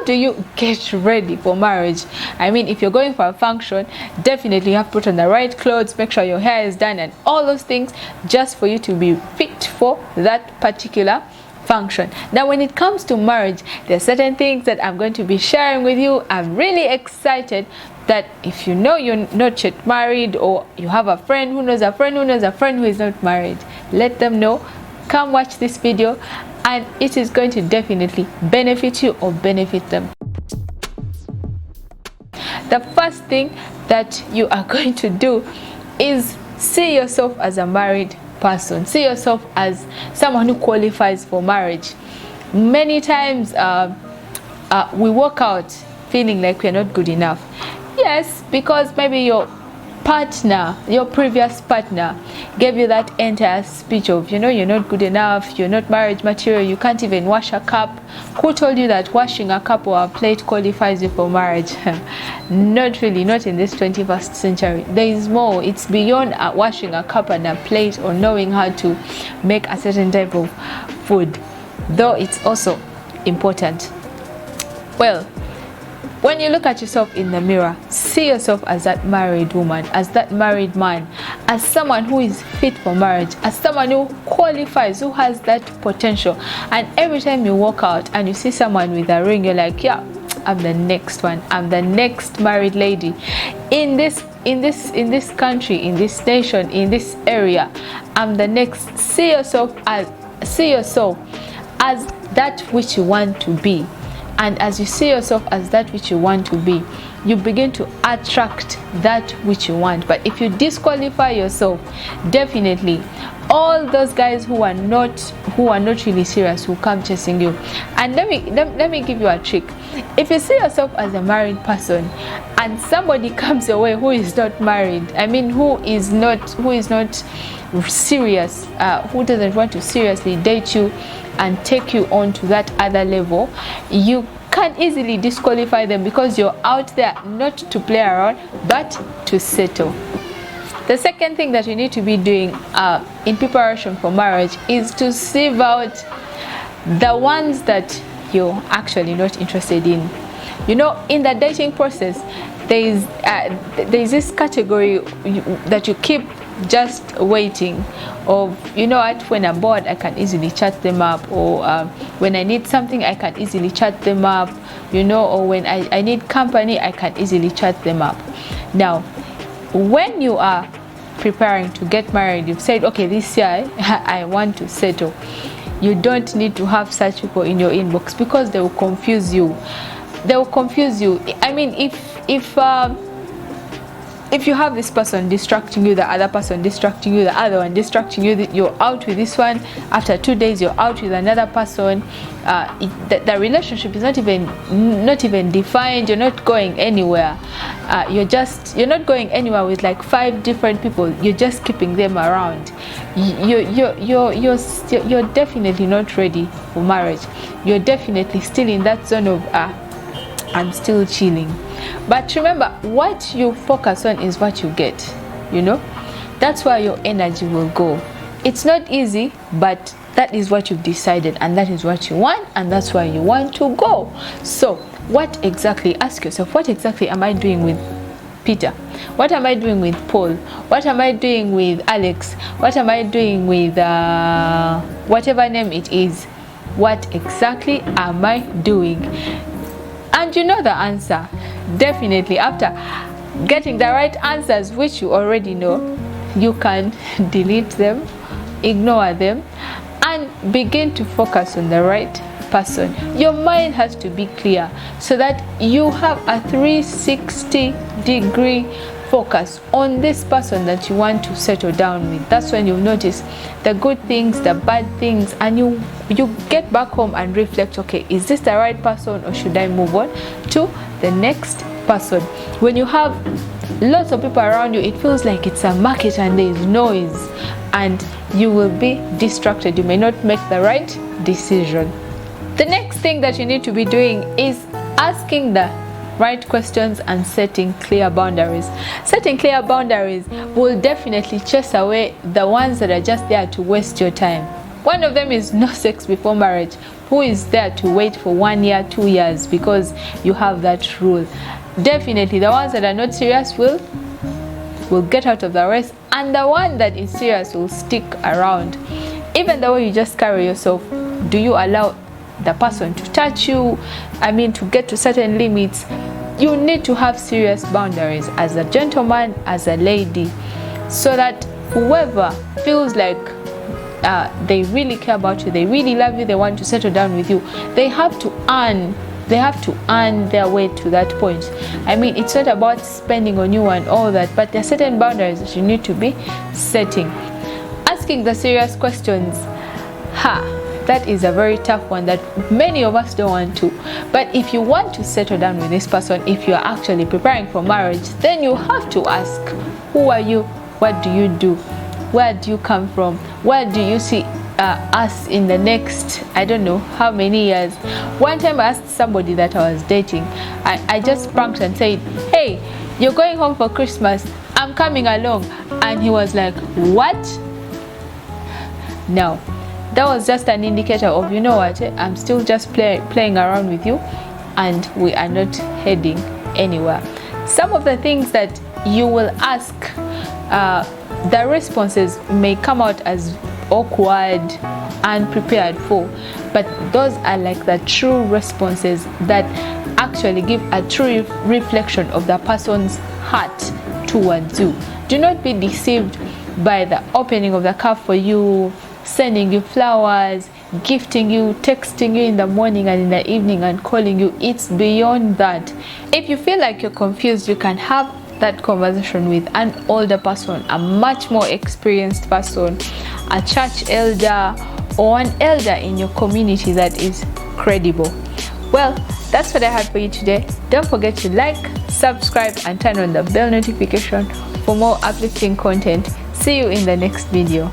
do you get ready for marriage? I mean, if you're going for a function, definitely you have to put on the right clothes, make sure your hair is done and all those things, just for you to be fit for that particular function. Now, when it comes to marriage, there are certain things that I'm going to be sharing with you. I'm really excited that if you know you're not yet married, or you have a friend who knows a friend who knows a friend who is not married, let them know. Come watch this video, and it is going to definitely benefit you or benefit them. The first thing that you are going to do is see yourself as a married person. See yourself as someone who qualifies for marriage. Many times we walk out feeling like we're not good enough. Yes, because maybe your partner, your previous partner, gave you that entire speech of, you know, you're not good enough, you're not marriage material, you can't even wash a cup. Who told you that washing a cup or a plate qualifies you for marriage? Not really, not in this 21st century. There is more. It's beyond washing a cup and a plate, or knowing how to make a certain type of food, though it's also important. Well, when you look at yourself in the mirror, see yourself as that married woman, as that married man, as someone who is fit for marriage, as someone who qualifies, who has that potential. And every time you walk out and you see someone with a ring, you're like, yeah, I'm the next one. I'm the next married lady in this country, in this nation, in this area. I'm the next. See yourself as that which you want to be. And as you see yourself as that which you want to be, you begin to attract that which you want. But if you disqualify yourself, definitely all those guys who are not really serious will come chasing you. And let me give you a trick. If you see yourself as a married person and somebody comes your way who is not married, I mean who is not serious, who doesn't want to seriously date you and take you on to that other level, you can easily disqualify them, because you're out there not to play around but to settle. The second thing that you need to be doing in preparation for marriage is to sieve out the ones that you're actually not interested in. You know, in the dating process, there is this category that you keep just waiting of, you know what, when I'm bored I can easily chat them up, or when I need something I can easily chat them up, you know, or when I need company I can easily chat them up. Now, when you are preparing to get married, you've said, okay, this year I want to settle, you don't need to have such people in your inbox, because they will confuse you. They will confuse you. I mean, if you have this person distracting you, the other person distracting you, the other one distracting you, you're out with this one, after 2 days you're out with another person, the relationship is not even defined, you're not going anywhere, you're not going anywhere with like 5 different people, you're just keeping them around. You're definitely not ready for marriage. You're definitely still in that zone of I'm still chilling. But remember, what you focus on is what you get, you know. That's where your energy will go. It's not easy, but that is what you've decided, and that is what you want, and that's where you want to go. So what exactly, ask yourself, what exactly am I doing with Peter? What am I doing with Paul? What am I doing with Alex? What am I doing with whatever name it is? What exactly am I doing? And you know the answer. Definitely, after getting the right answers, which you already know, you can delete them, ignore them, and begin to focus on the right person. Your mind has to be clear so that you have a 360-degree focus on this person that you want to settle down with. That's when you'll notice the good things, the bad things, and you get back home and reflect, okay, is this the right person, or should I move on to the next person? When you have lots of people around you, it feels like it's a market and there is noise, and you will be distracted. You may not make the right decision. The next thing that you need to be doing is asking the right questions and setting clear boundaries. Setting clear boundaries will definitely chase away the ones that are just there to waste your time. One of them is no sex before marriage. who is there to wait for 1 year, 2 years because you have that rule? Definitely the ones that are not serious will get out of the race, and the one that is serious will stick around. Even the way you just carry yourself, do you allow the person to touch you? I mean, to get to certain limits, you need to have serious boundaries as a gentleman, as a lady, so that whoever feels like they really care about you, they really love you, they want to settle down with you, they have to earn their way to that point. I mean, it's not about spending on you and all that, but there are certain boundaries that you need to be setting. Asking the serious questions, that is a very tough one that many of us don't want to. But if you want to settle down with this person, if you are actually preparing for marriage, then you have to ask, who are you? What do you do? Where do you come from? Where do you see us in the next, I don't know how many years? One time I asked somebody that I was dating, I just pranked and said, hey, you're going home for Christmas, I'm coming along. And he was like, what? Now that was just an indicator of, you know what, I'm still just playing around with you, and we are not heading anywhere. Some of the things that you will ask, the responses may come out as awkward, unprepared for, but those are like the true responses that actually give a true reflection of the person's heart towards you. Do not be deceived by the opening of the car for you, sending you flowers, gifting you, texting you in the morning and in the evening, and calling you. It's beyond that. If you feel like you're confused, you can have that conversation with an older person, a much more experienced person, a church elder, or an elder in your community that is credible. Well, that's what I had for you today. Don't forget to like, subscribe, and turn on the bell notification for more uplifting content. See you in the next video.